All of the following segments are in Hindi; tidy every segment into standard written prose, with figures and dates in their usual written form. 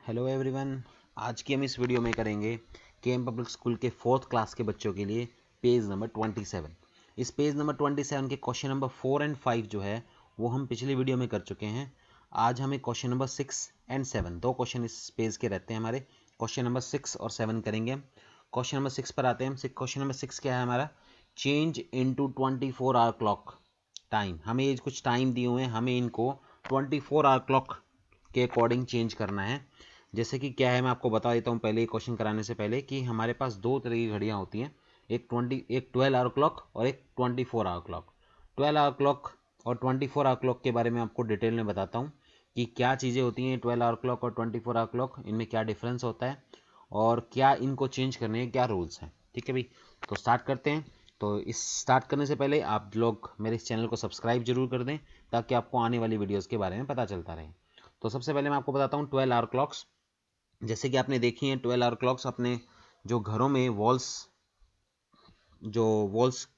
Hello everyone. आज की हम इस वीडियो में करेंगे केएम पब्लिक स्कूल के 4th क्लास के बच्चों के लिए पेज नंबर 27। इस पेज नंबर 27 के क्वेश्चन नंबर 4 एंड 5 जो है वो हम पिछली वीडियो में कर चुके हैं। आज हमें क्वेश्चन नंबर 6 एंड 7 दो क्वेश्चन इस पेज के रहते हैं हमारे। क्वेश्चन नंबर 6 और 7 करेंगे हम। क्वेश्चन नंबर 6 पर आते हैं हम। क्वेश्चन नंबर 6 क्या है हमारा? Change into 24 hour clock time. हमें ये कुछ टाइम दिए हुए हैं, हमें इनको 24 आवर क्लॉक के अकॉर्डिंग चेंज करना है। जैसे कि क्या है मैं आपको बता देता हूँ पहले, क्वेश्चन कराने से पहले, कि हमारे पास दो तरह की घड़ियाँ होती हैं, एक 12 आवर क्लॉक और एक 24 आवर क्लॉक। 12 आवर क्लॉक और 24 आवर क्लॉक के बारे में आपको डिटेल में बताता हूँ कि क्या चीज़ें होती हैं 12 आवर क्लॉक और 24 आवर क्लॉक, इनमें क्या डिफरेंस होता है और क्या इनको चेंज करने के क्या रूल्स हैं। ठीक है भाई, तो स्टार्ट करते हैं। तो इस स्टार्ट करने से पहले आप लोग मेरे इस चैनल को सब्सक्राइब जरूर कर दें ताकि आपको आने वाली वीडियोज़ के बारे में पता चलता रहे। तो सबसे पहले मैं आपको बताता हूँ 12 आवर क्लॉक्स। जैसे कि आपने देखी हैं 12 आवर क्लॉक्स अपने जो घरों में वॉल्स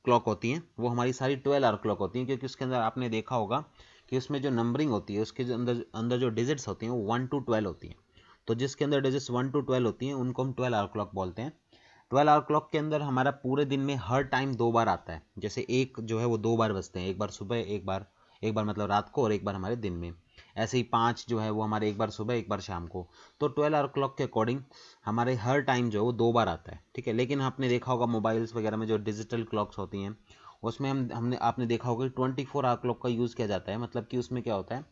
क्लॉक होती हैं वो हमारी सारी 12 आवर क्लॉक होती हैं, क्योंकि उसके अंदर आपने देखा होगा कि उसमें जो नंबरिंग होती है उसके जो अंदर जो डिजिट्स होती हैं वो 1 to 12 होती हैं। तो जिसके अंदर डिजिट्स 1 to 12 होती हैं उनको हम 12 आवर क्लॉक बोलते हैं। 12 आवर क्लॉक के अंदर हमारा पूरे दिन में हर टाइम दो बार आता है। जैसे एक जो है वो दो बार बजते हैं, एक बार सुबह, एक बार मतलब रात को, और एक बार हमारे दिन में। ऐसे ही 5 जो है वो हमारे एक बार सुबह एक बार शाम को। तो 12 आवर क्लॉक के अकॉर्डिंग हमारे हर टाइम जो है वो दो बार आता है। ठीक है, लेकिन आपने देखा होगा मोबाइल्स वगैरह में जो डिजिटल क्लॉक्स होती हैं उसमें हमने आपने देखा होगा कि 24 आवर क्लॉक का यूज़ किया जाता है। मतलब कि उसमें क्या होता है,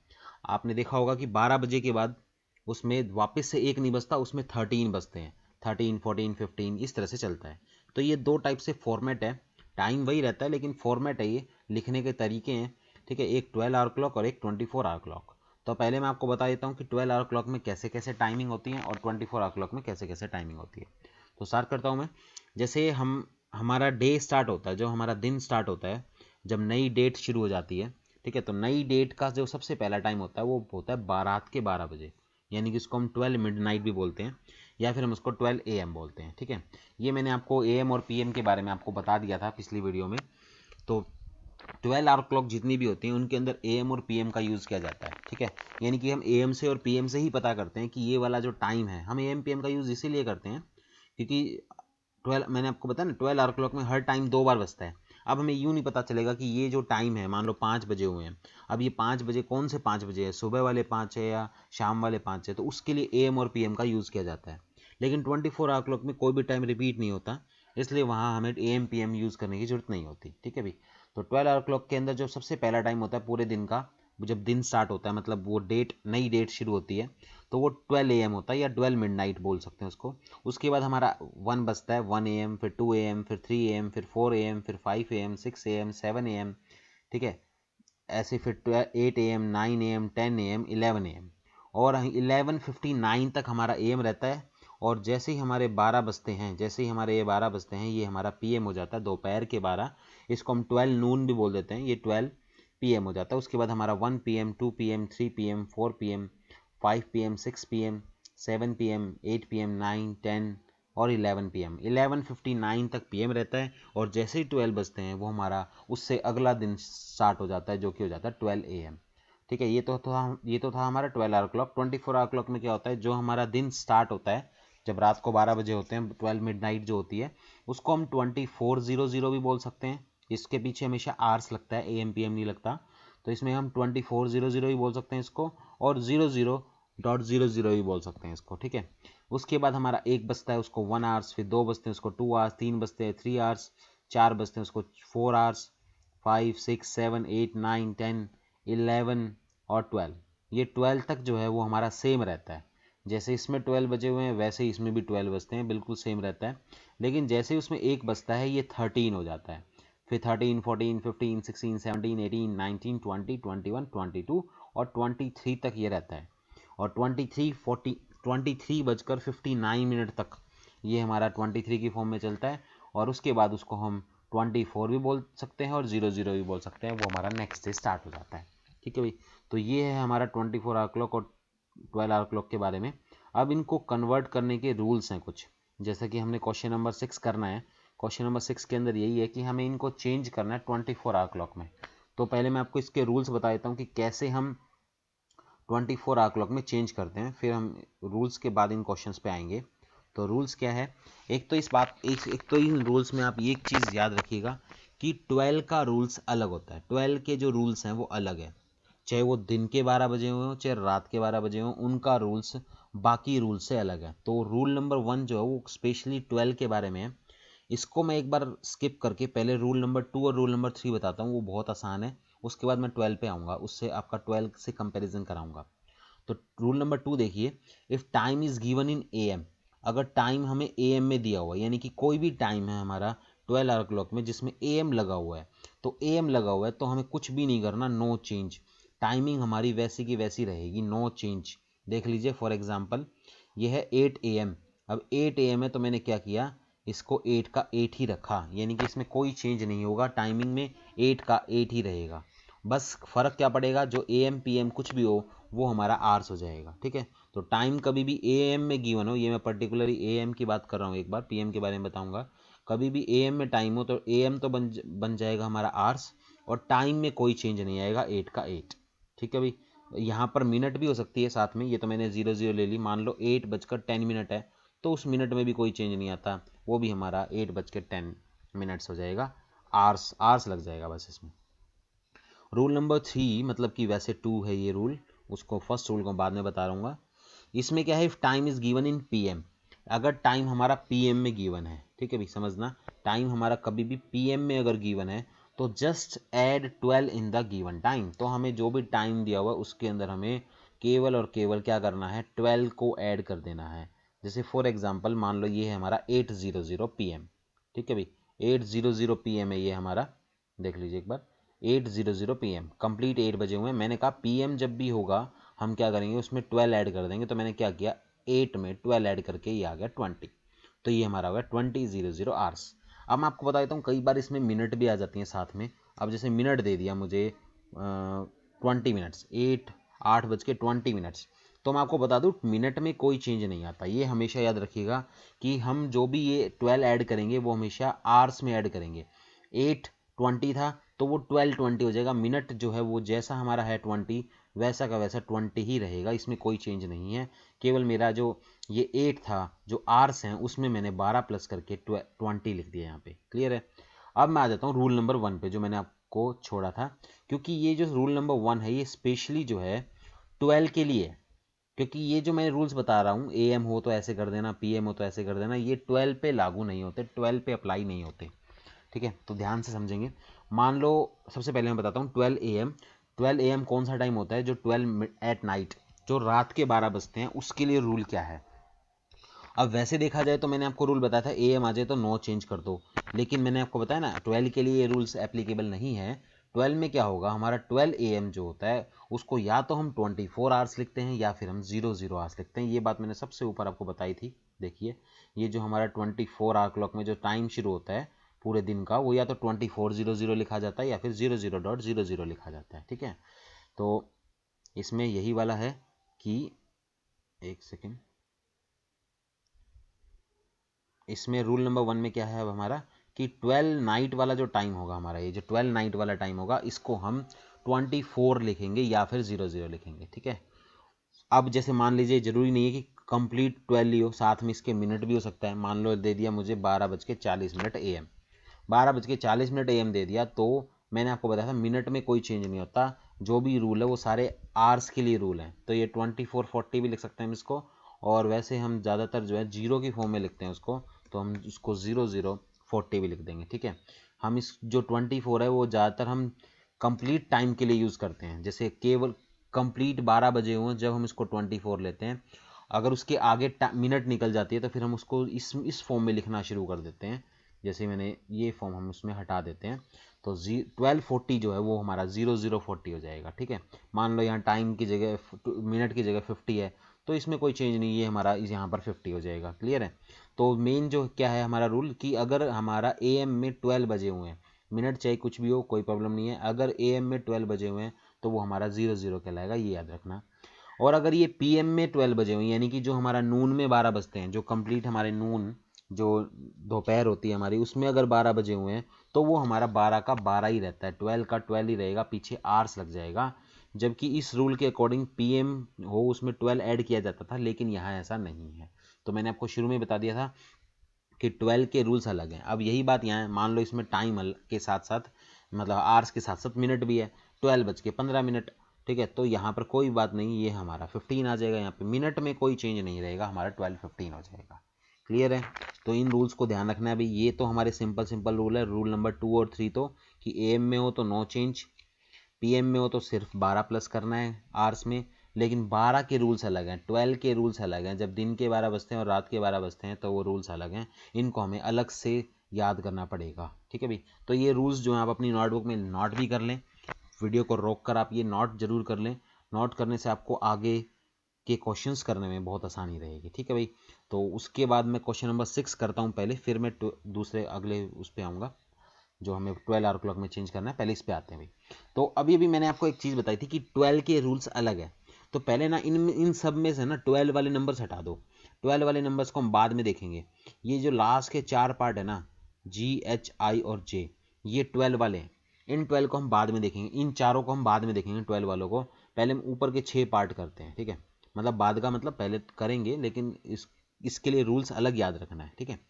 आपने देखा होगा कि 12 बजे के बाद उसमें वापस से एक नहीं बजता, उसमें 13 बजते हैं। 13, 14, 15 इस तरह से चलता है। तो ये दो टाइप से फॉर्मेट है, टाइम वही रहता है लेकिन फॉर्मेट है, ये लिखने के तरीके हैं। ठीक है, एक 12 आवर क्लॉक और एक 24 आवर क्लॉक। तो पहले मैं आपको बता देता हूँ कि 12 आवर क्लॉक में कैसे कैसे टाइमिंग होती है और 24 आवर क्लॉक में कैसे कैसे टाइमिंग होती है। तो स्टार्ट करता हूँ मैं। जैसे हमारा डे स्टार्ट होता है, जो हमारा दिन स्टार्ट होता है जब नई डेट शुरू हो जाती है। ठीक है, तो नई डेट का जो सबसे पहला टाइम होता है वो होता है रात के 12 बजे, यानी कि इसको हम 12 मिडनाइट भी बोलते हैं, या फिर हम उसको 12 AM बोलते हैं। ठीक है, ये मैंने आपको AM और PM के बारे में आपको बता दिया था पिछली वीडियो में। तो 12 आवर क्लॉक जितनी भी होती हैं उनके अंदर AM और PM का यूज़ किया जाता है। ठीक है, यानी कि हम AM से और PM से ही पता करते हैं कि ये वाला जो टाइम है, हम AM PM का यूज़ इसीलिए करते हैं क्योंकि 12, मैंने आपको बताया ना 12 आवर क्लॉक में हर टाइम दो बार बजता है। अब हमें यूँ नहीं पता चलेगा कि ये जो टाइम है, मान लो 5 बजे हुए हैं, अब ये 5 बजे कौन से 5 बजे है, सुबह वाले 5 है या शाम वाले 5 है, तो उसके लिए AM और PM का यूज़ किया जाता है। लेकिन 24 आवर क्लॉक में कोई भी टाइम रिपीट नहीं होता, इसलिए वहाँ हमें AM PM यूज़ करने की जरूरत नहीं होती। ठीक है भाई, तो 12 आवर क्लॉक के अंदर जो सबसे पहला टाइम होता है पूरे दिन का, जब दिन स्टार्ट होता है, मतलब वो नई डेट शुरू होती है, तो वो 12 AM होता है या 12 मिडनाइट बोल सकते हैं उसको। उसके बाद हमारा 1 बजता है, 1 AM, फिर 2 AM, फिर 3 AM, फिर 4 AM, फिर 5 AM, 6 AM, 7 AM। ठीक है, ऐसे फिर 8 AM, 9 AM, 10 AM, 11 AM, और 11:59 तक हमारा AM रहता है। और जैसे ही हमारे 12 बजते हैं, जैसे ही हमारे ये 12 बजते हैं, ये हमारा PM हो जाता है, दोपहर के 12। इसको हम 12 नून भी बोल देते हैं, ये 12 PM हो जाता है। उसके बाद हमारा 1 PM, 2 PM, 3 PM, 4 PM, 5 PM, 6 PM, 7 PM, 8 PM, 9, 10 और 11 PM। 11:59 तक PM रहता है, और जैसे ही 12 बजते हैं वो हमारा उससे अगला दिन स्टार्ट हो जाता है, जो कि हो जाता है 12 AM। ठीक है, ये तो था हमारा 12 आवर क्लॉक। 24 आवर क्लॉक में क्या होता है, जो हमारा दिन स्टार्ट होता है जब रात को 12 बजे होते हैं, 12 मिडनाइट जो होती है, उसको हम 2400 भी बोल सकते हैं। इसके पीछे हमेशा आर्स लगता है, AM PM नहीं लगता, तो इसमें हम 2400 भी बोल सकते हैं इसको, और 00.00 भी बोल सकते हैं इसको। ठीक है, उसके बाद हमारा एक बजता है, उसको 1 आवर्स, फिर दो बजते हैं उसको 2 आवर्स, तीन बजते हैं 3 आवर्स, चार बजते हैं उसको 4 आवर्स, 5, 6, 7, 8, 9, 10, 11 और 12। ये 12 तक जो है वो हमारा सेम रहता है। जैसे इसमें 12 बजे हुए हैं वैसे ही इसमें भी 12 बजते हैं, बिल्कुल सेम रहता है। लेकिन जैसे ही उसमें एक बजता है ये 13 हो जाता है, फिर 13, 14, 15, 16, 17, 18, 19, 20, 21, 22 और 23 तक ये रहता है। और 23 बजकर 59 मिनट तक ये हमारा 23 की फॉर्म में चलता है, और उसके बाद उसको हम 24 भी बोल सकते हैं और 00 भी बोल सकते हैं, वो हमारा नेक्स्ट डे स्टार्ट हो जाता है। ठीक है भाई, तो ये है हमारा 24 आवर क्लॉक और 12 आवर क्लॉक के बारे में। अब इनको कन्वर्ट करने के रूल्स हैं कुछ, जैसे कि हमने क्वेश्चन नंबर 6 करना है। क्वेश्चन नंबर 6 के अंदर यही है कि हमें इनको चेंज करना है 24 आवर क्लॉक में। तो पहले मैं आपको इसके रूल्स बता देता हूँ कि कैसे हम 24 आवर क्लॉक में चेंज करते हैं। फिर हम रूल्स के बाद इन क्वेश्चंस पे आएंगे। तो रूल्स क्या है, एक तो इन रूल्स में आप ये एक चीज़ याद रखिएगा कि 12 का रूल्स अलग होता है। 12 के जो रूल्स हैं वो अलग है, चाहे वो दिन के 12 बजे हुए हो चाहे रात के 12 बजे हो, उनका रूल्स बाकी रूल से अलग है। तो रूल नंबर 1 जो है वो स्पेशली 12 के बारे में है। इसको मैं एक बार स्किप करके पहले रूल नंबर 2 और रूल नंबर 3 बताता हूँ, वो बहुत आसान है। उसके बाद मैं 12 पे आऊँगा, उससे आपका 12 से कंपेरिजन कराऊंगा। तो रूल नंबर 2 देखिए, if time is given in AM, अगर टाइम हमें AM में दिया हुआ है, यानी कि कोई भी टाइम है हमारा 12 आवर क्लॉक में जिसमें AM लगा हुआ है, तो AM लगा हुआ है तो हमें कुछ भी नहीं करना, नो चेंज। टाइमिंग हमारी वैसी की वैसी रहेगी, नो चेंज। देख लीजिए फॉर एग्जांपल ये है 8 AM। अब 8 AM है तो मैंने क्या किया, इसको 8 का 8 ही रखा, यानी कि इसमें कोई चेंज नहीं होगा, टाइमिंग में 8 का 8 ही रहेगा। बस फ़र्क क्या पड़ेगा, जो AM PM कुछ भी हो वो हमारा आवर्स हो जाएगा। ठीक है, तो टाइम कभी भी AM में गिवन हो, ये मैं पर्टिकुलरली AM की बात कर रहा हूँ, एक बार PM के बारे में बताऊंगा। कभी भी AM में टाइम हो तो AM तो बन जाएगा हमारा आवर्स, और टाइम में कोई चेंज नहीं आएगा, 8 का 8। ठीक है भाई, यहाँ पर मिनट भी हो सकती है साथ में, ये तो मैंने 00 ले ली। मान लो 8:10 है तो उस मिनट में भी कोई चेंज नहीं आता, वो भी हमारा 8:10 हो जाएगा, आवर्स आवर्स लग जाएगा बस इसमें। रूल नंबर 3, मतलब कि वैसे 2 है ये रूल, उसको फर्स्ट रूल को बाद में बता रहूँगा। इसमें क्या है, if time is given in PM, अगर टाइम हमारा PM में गिवन है, ठीक है भाई समझना, टाइम हमारा कभी भी PM में अगर गिवन है तो just add 12 in the given time. तो हमें जो भी टाइम दिया हुआ है उसके अंदर हमें केवल और केवल क्या करना है, 12 को ऐड कर देना है। जैसे फॉर एग्जांपल मान लो ये है हमारा 8:00 PM, ठीक है भाई, 8:00 PM है ये हमारा, देख लीजिए एक बार, 8:00 PM, कंप्लीट 8 बजे हुए हैं। मैंने कहा PM जब भी होगा हम क्या करेंगे, उसमें 12 ऐड कर देंगे। तो मैंने क्या किया, 8 में 12 ऐड करके ये आ गया 20। तो ये हमारा हो गया 20:00 आवर्स। अब मैं आपको बता देता हूँ, कई बार इसमें मिनट भी आ जाती हैं साथ में। अब जैसे मिनट दे दिया मुझे 20 मिनट्स, 8:20 तो मैं आपको बता दूँ मिनट में कोई चेंज नहीं आता। ये हमेशा याद रखिएगा कि हम जो भी ये 12 ऐड करेंगे वो हमेशा आवर्स में ऐड करेंगे। 8:20 था तो वो 12:20 हो जाएगा। मिनट जो है वो जैसा हमारा है 20, वैसा का वैसा 20 ही रहेगा, इसमें कोई चेंज नहीं है। केवल मेरा जो ये 8 था, जो आवर्स हैं, उसमें मैंने 12 प्लस करके 20 लिख दिया यहाँ पे। क्लियर है। अब मैं आ जाता हूँ रूल नंबर 1 पे, जो मैंने आपको छोड़ा था, क्योंकि ये जो रूल नंबर 1 है ये स्पेशली जो है 12 के लिए है। क्योंकि ये जो मैं रूल्स बता रहा हूँ, AM हो तो ऐसे कर देना, PM हो तो ऐसे कर देना, ये 12 पे लागू नहीं होते, 12 पे अप्लाई नहीं होते। ठीक है, तो ध्यान से समझेंगे। मान लो सबसे पहले मैं बताता हूँ 12 AM। 12 AM कौन सा टाइम होता है, जो 12 एट नाइट, जो रात के 12 बजते हैं, उसके लिए रूल क्या है। अब वैसे देखा जाए तो मैंने आपको रूल बताया था AM आ जाए तो नो चेंज कर दो, लेकिन मैंने आपको बताया ना 12 के लिए ये रूल्स एप्लीकेबल नहीं है। 12 में क्या होगा, हमारा 12 AM जो होता है उसको या तो हम 24 आवर्स लिखते हैं या फिर हम 00 आवर्स लिखते हैं। ये बात मैंने सबसे ऊपर आपको बताई थी। देखिए ये जो हमारा 24 आवर क्लॉक में जो टाइम शुरू होता है पूरे दिन का, वो या तो 24:00 लिखा जाता है या फिर 00:00 लिखा जाता है। ठीक है, तो इसमें यही वाला है कि, एक सेकेंड, इसमें रूल नंबर 1 में क्या है अब हमारा, कि 12 नाइट वाला जो टाइम होगा हमारा, ये जो 12 नाइट वाला टाइम होगा, इसको हम 24 लिखेंगे या फिर 00 लिखेंगे। ठीक है, अब जैसे मान लीजिए जरूरी नहीं है कि कंप्लीट 12 ही हो, साथ में इसके मिनट भी हो सकता है। मान लो दे दिया मुझे 12:40 AM, 12:40 AM दे दिया, तो मैंने आपको बताया था मिनट में कोई चेंज नहीं होता। जो भी रूल है वो सारे आवर्स के लिए रूल हैं। तो ये 24:40 भी लिख सकते हैं हम इसको, और वैसे हम ज़्यादातर जो है जीरो की फॉर्म में लिखते हैं उसको, तो हम उसको 00:40 भी लिख देंगे। ठीक है, हम इस जो 24 है वो ज़्यादातर हम कंप्लीट टाइम के लिए यूज़ करते हैं। जैसे केवल कंप्लीट 12 बजे हुए जब हम इसको 24 लेते हैं, अगर उसके आगे मिनट निकल जाती है तो फिर हम उसको इस फॉर्म में लिखना शुरू कर देते हैं। जैसे मैंने ये फॉर्म हम उसमें हटा देते हैं, तो 12:40 जो है वो हमारा 00:40 हो जाएगा। ठीक है, मान लो यहाँ टाइम की जगह मिनट की जगह 50 है, तो इसमें कोई चेंज नहीं, ये हमारा यहाँ पर 50 हो जाएगा। क्लियर है। तो मेन जो क्या है हमारा रूल, कि अगर हमारा AM में 12 बजे हुए हैं, मिनट चाहे कुछ भी हो कोई प्रॉब्लम नहीं है, अगर AM में 12 बजे हुए हैं तो वो हमारा 00 कहलाएगा, ये याद रखना। और अगर ये PM में 12 बजे हुए, यानी कि जो हमारा नून में 12 बजते हैं, जो कंप्लीट हमारे नून जो दोपहर होती है हमारी, उसमें अगर 12 बजे हुए हैं तो वो हमारा 12 का 12 ही रहता है, 12 का 12 ही रहेगा, पीछे आवर्स लग जाएगा। जबकि इस रूल के अकॉर्डिंग PM हो उसमें 12 ऐड किया जाता था, लेकिन यहाँ ऐसा नहीं है। तो मैंने आपको शुरू में बता दिया था कि 12 के रूल्स अलग हैं। अब यही बात यहाँ है, मान लो इसमें टाइम के साथ साथ मतलब आवर्स के साथ साथ मिनट भी है, 12:15 ठीक है। तो यहाँ पर कोई बात नहीं, ये हमारा 15 आ जाएगा, यहाँ पे मिनट में कोई चेंज नहीं रहेगा, हमारा 12:15 हो जाएगा। क्लियर है? तो इन रूल्स को ध्यान रखना है अभी। ये तो हमारे सिंपल रूल है। रूल नंबर 2 और 3 तो कि AM में हो तो नो चेंज, PM में हो तो सिर्फ 12 प्लस करना है आवर्स में। लेकिन 12 के रूल्स अलग हैं, 12 के रूल्स अलग हैं। जब दिन के 12 बजते हैं और रात के 12 बजते हैं तो वो रूल्स अलग हैं, इनको हमें अलग से याद करना पड़ेगा। ठीक है भाई? तो ये रूल्स जो हैं आप अपनी नोटबुक में नोट भी कर लें, वीडियो को रोक कर आप ये नोट जरूर कर लें। नोट करने से आपको आगे के क्वेश्चंस करने में बहुत आसानी रहेगी। ठीक है भाई? तो उसके बाद मैं क्वेश्चन नंबर 6 करता हूँ पहले, फिर मैं दूसरे अगले उस पर आऊँगा जो हमें 12 आवर क्लॉक में चेंज करना है। पहले इस पे आते हैं भाई। तो अभी अभी मैंने आपको एक चीज़ बताई थी कि 12 के रूल्स अलग है। तो पहले ना इन सब में से ना 12 वाले नंबर्स हटा दो। 12 वाले नंबर्स को हम बाद में देखेंगे। ये जो लास्ट के 4 पार्ट है ना, GHI और J, ये 12 वाले हैं। इन 12 को हम बाद में देखेंगे, इन चारों को हम बाद में देखेंगे 12 वालों को। पहले हम ऊपर के 6 पार्ट करते हैं। ठीक है? मतलब बाद का मतलब पहले करेंगे, लेकिन इसके लिए रूल्स अलग याद रखना है। ठीक है?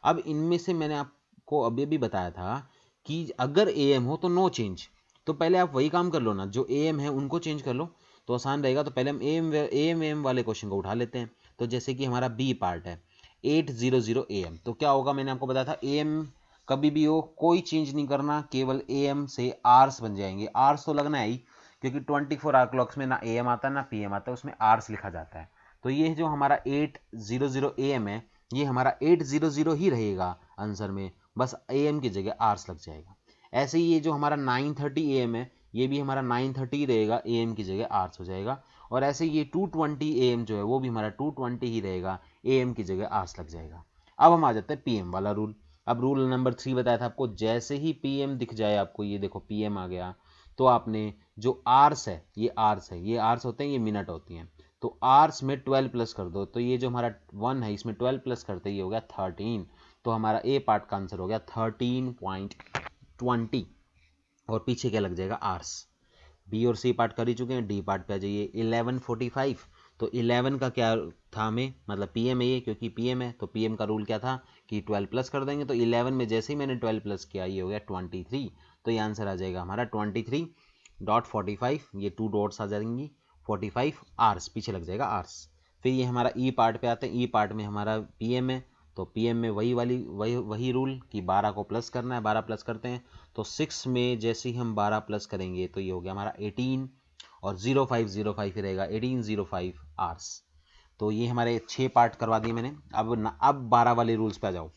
अब इनमें से मैंने आपको अभी भी बताया था कि अगर AM हो तो नो चेंज। तो पहले आप वही काम कर लो ना, जो AM है उनको चेंज कर लो तो आसान रहेगा। तो पहले हम AM वाले क्वेश्चन को उठा लेते हैं। तो जैसे कि हमारा B पार्ट है 8:00 AM, तो क्या होगा, मैंने आपको बताया था AM कभी भी हो कोई चेंज नहीं करना, केवल AM से आवर्स बन जाएंगे। आवर्स तो लगना है ही, क्योंकि 24 आवर क्लॉक्स में ना AM आता है ना PM आता है, उसमें आवर्स लिखा जाता है। तो ये जो हमारा 8:00 AM है, ये हमारा 8:00 ही रहेगा आंसर में, बस AM की जगह आवर्स लग जाएगा। ऐसे ही ये जो हमारा 9:30 AM है, ये भी हमारा 9:30 ही रहेगा, AM की जगह आवर्स हो जाएगा। और ऐसे ये 2:20 AM जो है वो भी हमारा 2:20 ही रहेगा, AM की जगह आवर्स लग जाएगा। अब हम आ जाते हैं PM वाला रूल। अब रूल नंबर 3 बताया था आपको, जैसे ही PM दिख जाए आपको, ये देखो PM आ गया, तो आपने जो आवर्स है, ये आवर्स है, ये आवर्स होते हैं, ये मिनट होती हैं, तो आवर्स में 12 प्लस कर दो। तो ये जो हमारा 1 है इसमें 12 प्लस करते ही हो गया 13। तो हमारा A पार्ट का आंसर हो गया 13.20। और पीछे क्या लग जाएगा, आर्स। B और C पार्ट कर ही चुके हैं, D पार्ट पे आ जाइए 11:45। तो 11 का क्या था हमें, मतलब PM है ये, क्योंकि PM है तो PM का रूल क्या था कि 12 प्लस कर देंगे। तो 11 में जैसे ही मैंने 12 प्लस किया, ये हो गया 23। तो ये आंसर आ जाएगा हमारा 23.45। ये 2 डॉट्स आ जाएंगी, 45 आर्स पीछे लग जाएगा आर्स। फिर ये हमारा E पार्ट पे आते हैं। E पार्ट में हमारा PM है, तो PM में वही रूल कि 12 को प्लस करना है, 12 प्लस करते हैं। तो 6 में जैसे ही हम 12 प्लस करेंगे तो ये हो गया हमारा 18, और 0505 ही रहेगा, 1805 आवर्स। तो ये हमारे 6 पार्ट करवा दिए मैंने। अब 12 वाले रूल्स पे आ जाओ।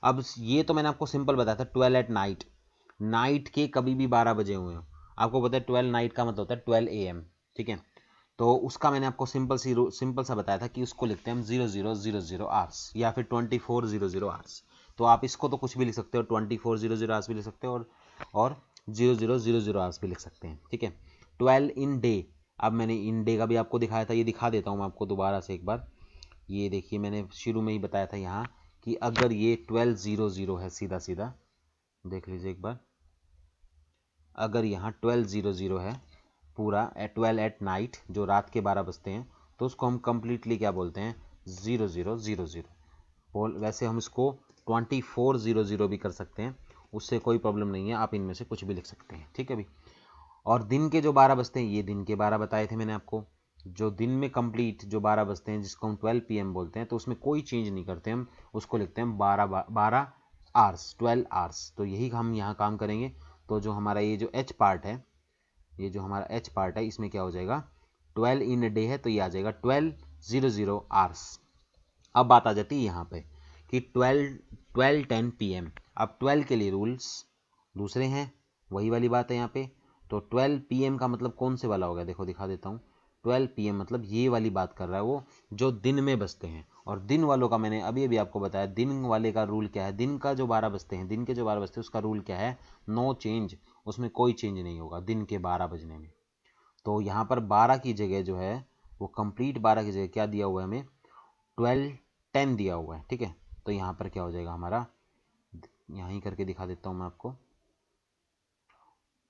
अब ये तो मैंने आपको सिंपल बताया था, 12 एट नाइट, नाइट के कभी भी 12 बजे हुए हो। आपको पता है 12 नाइट का मतलब होता है 12 AM। ठीक है? तो उसका मैंने आपको सिंपल सा बताया था कि उसको लिखते हैं हम 0000 आवर्स या फिर 2400 आवर्स। तो आप इसको तो कुछ भी लिख सकते हो, 2400 आवर्स भी लिख सकते हो, और 0000 आवर्स भी लिख सकते हैं। ठीक है? 12 इन डे, अब मैंने इन डे का भी आपको दिखाया था, ये दिखा देता हूँ मैं आपको दोबारा से एक बार। ये देखिए, मैंने शुरू में ही बताया था यहाँ कि अगर ये 12:00 है, सीधा सीधा देख लीजिए एक बार, अगर यहाँ 12:00 है पूरा 12 एट नाइट, जो रात के 12 बजते हैं, तो उसको हम कंप्लीटली क्या बोलते हैं, 0000। वैसे हम इसको 2400 भी कर सकते हैं, उससे कोई प्रॉब्लम नहीं है, आप इनमें से कुछ भी लिख सकते हैं। ठीक है भाई? और दिन के जो 12 बजते हैं, ये दिन के 12 बताए थे मैंने आपको। जो दिन में कंप्लीट जो 12 बजते हैं, जिसको हम 12 PM बोलते हैं, तो उसमें कोई चेंज नहीं करते हम, उसको लिखते हैं 12 आवर्स, 12 आवर्स। तो यही हम यहाँ काम करेंगे। तो जो हमारा ये जो H पार्ट है, ये जो हमारा H पार्ट है, इसमें क्या हो जाएगा, 12 इन अ डे है, तो ये आ जाएगा 12:00 आवर्स। अब बात आ जाती है यहाँ पे कि 12:10 PM। अब 12 के लिए रूल्स दूसरे हैं, वही वाली बात है यहाँ पे। तो 12 PM का मतलब कौन से वाला होगा, देखो दिखा देता हूँ। 12 PM मतलब ये वाली बात कर रहा है वो, जो दिन में बजते हैं। और दिन वालों का मैंने अभी अभी आपको बताया, दिन वाले का रूल क्या है, दिन का जो 12 बजते हैं, दिन के जो 12 बजते हैं, उसका रूल क्या है, नो चेंज, उसमें कोई चेंज नहीं होगा दिन के 12 बजने में। तो यहाँ पर 12 की जगह जो है, वो कंप्लीट 12 की जगह क्या दिया हुआ है हमें, 12:10 दिया हुआ है। ठीक है? तो यहाँ पर क्या हो जाएगा हमारा, यहाँ ही करके दिखा देता हूँ मैं आपको,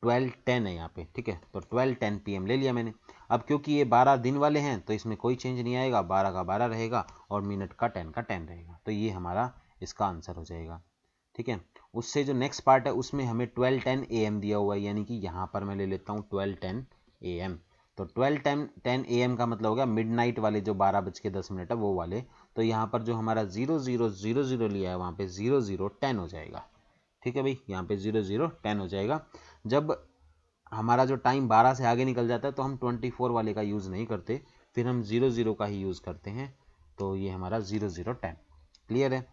12:10 है यहाँ पे, ठीक है। तो 12:10 PM ले लिया मैंने। अब क्योंकि ये 12 दिन वाले हैं तो इसमें कोई चेंज नहीं आएगा, 12 का 12 रहेगा और मिनट का 10 का 10 रहेगा। तो ये हमारा इसका आंसर हो जाएगा, ठीक है। उससे जो नेक्स्ट पार्ट है उसमें हमें 12:10 AM दिया हुआ है, यानी कि यहाँ पर मैं ले लेता हूँ 12:10 AM। तो 12:10 AM का मतलब हो गया मिडनाइट वाले जो 12:10 है वो वाले। तो यहाँ पर जो हमारा 0000 लिया है वहाँ पे 0010 हो जाएगा, ठीक है भाई। यहाँ पे 0010 हो जाएगा। जब हमारा जो टाइम 12 से आगे निकल जाता है तो हम 24 वाले का यूज़ नहीं करते, फिर हम 00 का ही यूज़ करते हैं। तो ये हमारा 0010 क्लियर है।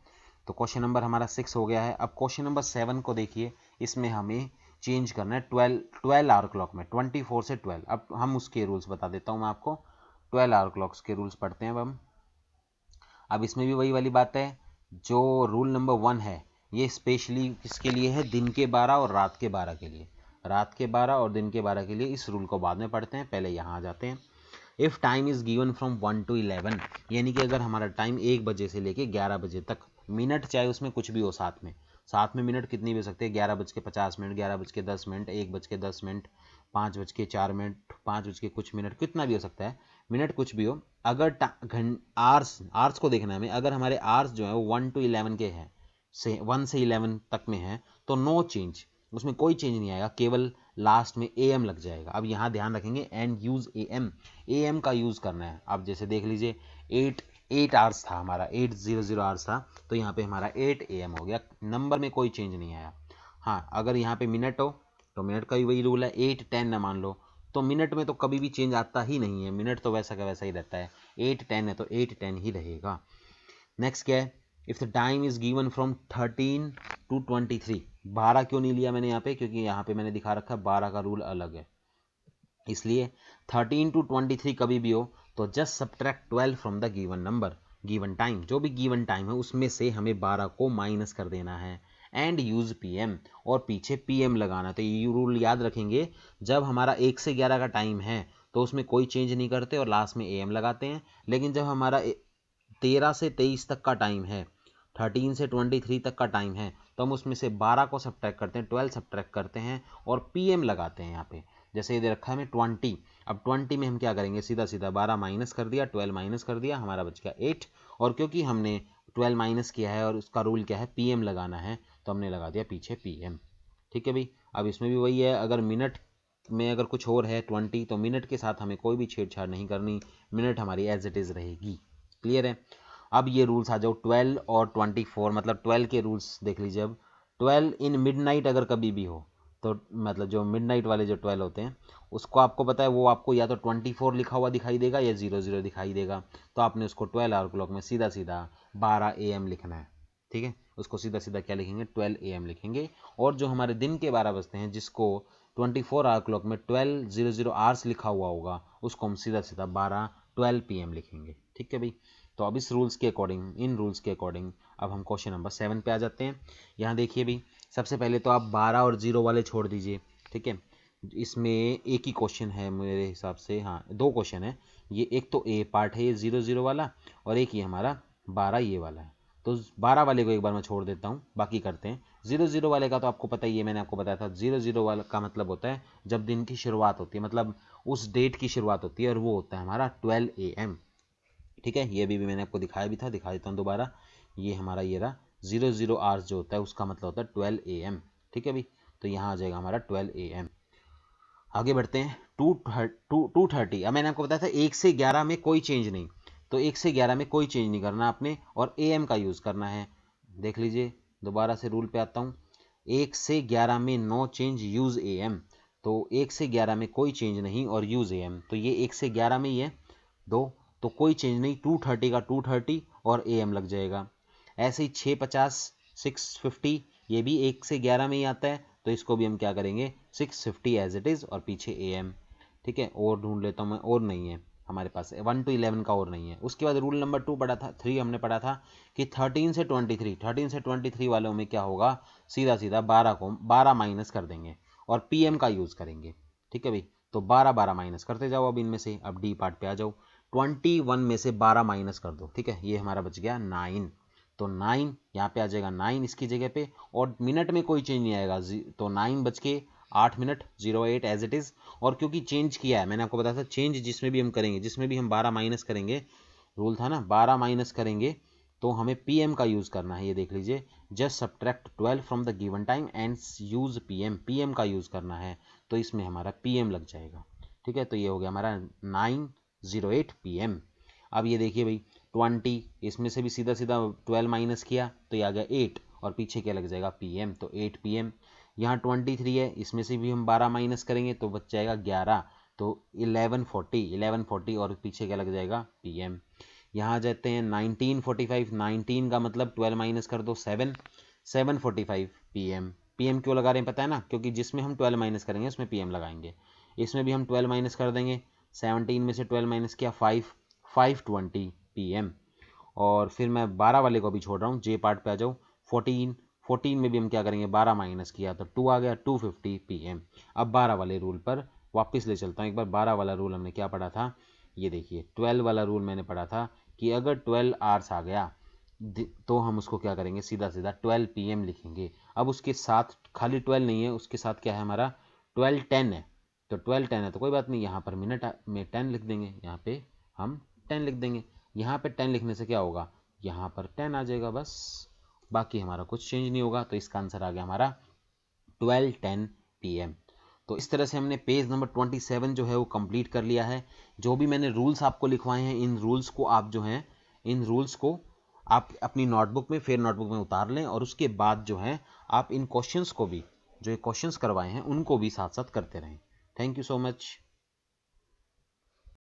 तो क्वेश्चन नंबर हमारा 6 हो गया है। अब क्वेश्चन नंबर 7 को देखिए, इसमें हमें चेंज करना है 12 आवर क्लॉक में, 24 से 12। अब हम उसके रूल्स बता देता हूँ मैं आपको। 12 आवर क्लॉक्स के रूल्स पढ़ते हैं अब हम। अब इसमें भी वही वाली बात है, जो रूल नंबर 1 है ये स्पेशली किसके लिए है, दिन के 12 और रात के 12 के लिए। रात के 12 और दिन के 12 के लिए। इस रूल को बाद में पढ़ते हैं, पहले यहाँ आ जाते हैं। If time is given from 1 to 11, यानी कि अगर हमारा टाइम 1 बजे से लेके 11 बजे तक, मिनट चाहे उसमें कुछ भी हो साथ में मिनट कितनी भी हो सकते हैं, 11:50, 11:10, 1:10, 5:04, 5 कुछ मिनट, कितना भी हो सकता है, मिनट कुछ भी हो। अगर आर्स को देखना है हमें, अगर हमारे आर्स जो है वो 1 to 11 के हैं, 1 से 11 तक में है, तो नो चेंज, उसमें कोई चेंज नहीं आएगा, केवल लास्ट में AM लग जाएगा। अब यहाँ ध्यान रखेंगे एंड यूज AM का यूज़ करना है। अब जैसे देख लीजिए 8 आवर्स था हमारा, 800 आवर्स था, तो यहाँ पे हमारा 8 AM हो गया, नंबर में कोई चेंज नहीं आया। हाँ, अगर यहाँ पे मिनट हो तो मिनट का भी वही रूल है, 8:10 ना मान लो तो मिनट में तो कभी भी चेंज आता ही नहीं है, मिनट तो वैसा का वैसा ही रहता है। 8:10 है तो 8:10 ही रहेगा। नेक्स्ट क्या है, if the time is given from 13 to 23। 12 क्यों नहीं लिया मैंने यहाँ पे, क्योंकि यहाँ पे मैंने दिखा रखा है 12 का रूल अलग है, इसलिए 13 to 23 कभी भी हो तो just subtract 12 from the given number, given time, जो भी गिवन टाइम है उसमें से हमें 12 को माइनस कर देना है एंड यूज PM, और पीछे PM लगाना। तो ये रूल याद रखेंगे, जब हमारा 1 से 11 का टाइम है तो उसमें कोई चेंज नहीं करते और लास्ट में AM लगाते हैं। लेकिन जब हमारा 13 से 23 तक का टाइम है, 13 से 23 तक का टाइम है, तो हम उसमें से 12 को सब्ट्रैक्ट करते हैं, 12 सब्ट्रैक्ट करते हैं और PM लगाते हैं यहाँ पे। जैसे ये दे रखा है हमें 20, अब 20 में हम क्या करेंगे, सीधा सीधा 12 माइनस कर दिया, 12 माइनस कर दिया, हमारा बच गया 8। और क्योंकि हमने 12 माइनस किया है और उसका रूल क्या है, PM लगाना है, तो हमने लगा दिया पीछे PM, ठीक है भाई। अब इसमें भी वही है, अगर मिनट में अगर कुछ और है 20, तो मिनट के साथ हमें कोई भी छेड़छाड़ नहीं करनी, मिनट हमारी एज इट इज़ रहेगी, क्लियर है। अब ये रूल्स आ जाओ 12 और 24, मतलब 12 के रूल्स देख लीजिए। अब 12 इन मिडनाइट अगर कभी भी हो, तो मतलब जो मिडनाइट वाले जो 12 होते हैं उसको आपको पता है, वो आपको या तो 24 लिखा हुआ दिखाई देगा या 00 दिखाई देगा, तो आपने उसको 12 आवर क्लॉक में सीधा सीधा 12 AM लिखना है, ठीक है। उसको सीधा सीधा क्या लिखेंगे, 12 AM लिखेंगे। और जो हमारे दिन के 12 बजते हैं, जिसको 24 आवर क्लॉक में 12:00 आवर्स लिखा हुआ होगा, उसको हम सीधा सीधा 12 PM लिखेंगे, ठीक है भाई। तो अब इस रूल्स के अकॉर्डिंग, इन रूल्स के अकॉर्डिंग अब हम क्वेश्चन नंबर 7 पे आ जाते हैं। यहाँ देखिए भाई, सबसे पहले तो आप 12 और 0 वाले छोड़ दीजिए, ठीक है। इसमें एक ही क्वेश्चन है मेरे हिसाब से, हाँ 2 क्वेश्चन है ये, एक तो A पार्ट है ये 00 वाला, और एक ही हमारा 12 ये वाला है। तो 12 वाले को एक बार मैं छोड़ देता हूँ, बाकी करते हैं। 00 वाले का तो आपको पता ही है, मैंने आपको बताया था 00 वाला का मतलब होता है जब दिन की शुरुआत होती है, मतलब उस डेट की शुरुआत होती है, और वो होता है हमारा 12 AM, ठीक है। ये भी मैंने आपको दिखाया भी था, दिखा देता हूँ दोबारा। ये हमारा ये रहा 00 आवर्स जो होता है उसका मतलब होता है 12 AM, ठीक है भाई। तो यहाँ आ जाएगा हमारा 12 AM। आगे बढ़ते हैं 2:30। अब मैंने आपको बताया था 1 से 11 में कोई चेंज नहीं, तो 1 से 11 में कोई चेंज नहीं करना आपने, और AM का यूज़ करना है। देख लीजिए, दोबारा से रूल पे आता हूँ, 1 से 11 में नो चेंज यूज़ AM, तो 1 से 11 में कोई चेंज नहीं और यूज़ AM, तो ये 1 से 11 में ही है, 2, तो कोई चेंज नहीं, 2:30 का 2:30 और AM लग जाएगा। ऐसे ही 6:50, 6:50 ये भी 1 से 11 में ही आता है, तो इसको भी हम क्या करेंगे 6:50 एज इट इज़ और पीछे AM, ठीक है। और ढूंढ लेता हूँ मैं, और नहीं है हमारे पास, 1 to 11 का और नहीं है। उसके बाद रूल नंबर 2 पढ़ा था, 3 हमने पढ़ा था कि 13 से 23 वालों में क्या होगा, सीधा सीधा 12 को 12 माइनस कर देंगे और PM का यूज़ करेंगे, ठीक है भाई। तो 12 माइनस करते जाओ अब इनमें से। अब डी पार्ट पे आ जाओ, 21 में से 12 माइनस कर दो, ठीक है। ये हमारा बच गया 9, तो 9 यहाँ पे आ जाएगा 9 इसकी जगह पे, और मिनट में कोई चेंज नहीं आएगा, तो 9 बज के 8 मिनट 08 एज इट इज़। और क्योंकि चेंज किया है, मैंने आपको बताया था चेंज जिसमें भी हम करेंगे, जिसमें भी हम 12 माइनस करेंगे, रूल था ना 12 माइनस करेंगे तो हमें पीएम का यूज़ करना है। ये देख लीजिए, just subtract 12 from the given time and use PM, PM का यूज़ करना है, तो इसमें हमारा पीएम लग जाएगा। ठीक है, तो ये हो गया हमारा 9:08 PM। अब ये देखिए भाई 20, इसमें से भी सीधा सीधा 12 माइनस किया तो ये आ गया 8, और पीछे क्या लग जाएगा पीएम, तो 8 PM। यहाँ 23 है, इसमें से भी हम 12 माइनस करेंगे तो बच जाएगा 11, तो 11:40 और पीछे क्या लग जाएगा पीएम। यहाँ जाते हैं 19:45, 19 का मतलब 12 माइनस कर दो 7:45 PM। पीएम क्यों लगा रहे हैं पता है ना, क्योंकि जिसमें हम 12 माइनस करेंगे उसमें पीएम लगाएंगे। इसमें भी हम 12 माइनस कर देंगे, 17 में से 12 माइनस किया 5:20 PM। और फिर मैं 12 वाले को भी छोड़ रहा हूँ, जे पार्ट पे आ जाओ। 14 में भी हम क्या करेंगे, 12 माइनस किया तो 2 आ गया, 2:50 PM। अब 12 वाले रूल पर वापस ले चलता हूँ एक बार। 12 वाला रूल हमने क्या पढ़ा था, ये देखिए 12 वाला रूल मैंने पढ़ा था कि अगर 12 आवर्स आ गया तो हम उसको क्या करेंगे, सीधा सीधा 12 PM लिखेंगे। अब उसके साथ खाली 12 नहीं है, उसके साथ क्या है हमारा 12:10 है, तो 12:10 है तो कोई बात नहीं, यहाँ पर मिनट में 10 लिख देंगे, यहाँ पे हम 10 लिख देंगे। यहाँ पे 10 लिखने से क्या होगा, यहाँ पर 10 आ जाएगा बस, बाकी हमारा कुछ चेंज नहीं होगा। तो इसका आंसर आ गया हमारा 12:10 PM। तो इस तरह से हमने पेज नंबर 27 जो है वो कंप्लीट कर लिया है। जो भी मैंने रूल्स आपको लिखवाए हैं, इन रूल्स को आप जो हैं, इन रूल्स को आप अपनी नोटबुक में, फिर नोटबुक में उतार लें, और उसके बाद जो है आप इन क्वेश्चंस को भी, जो ये क्वेश्चंस करवाए हैं उनको भी साथ साथ करते रहें। Thank you so much.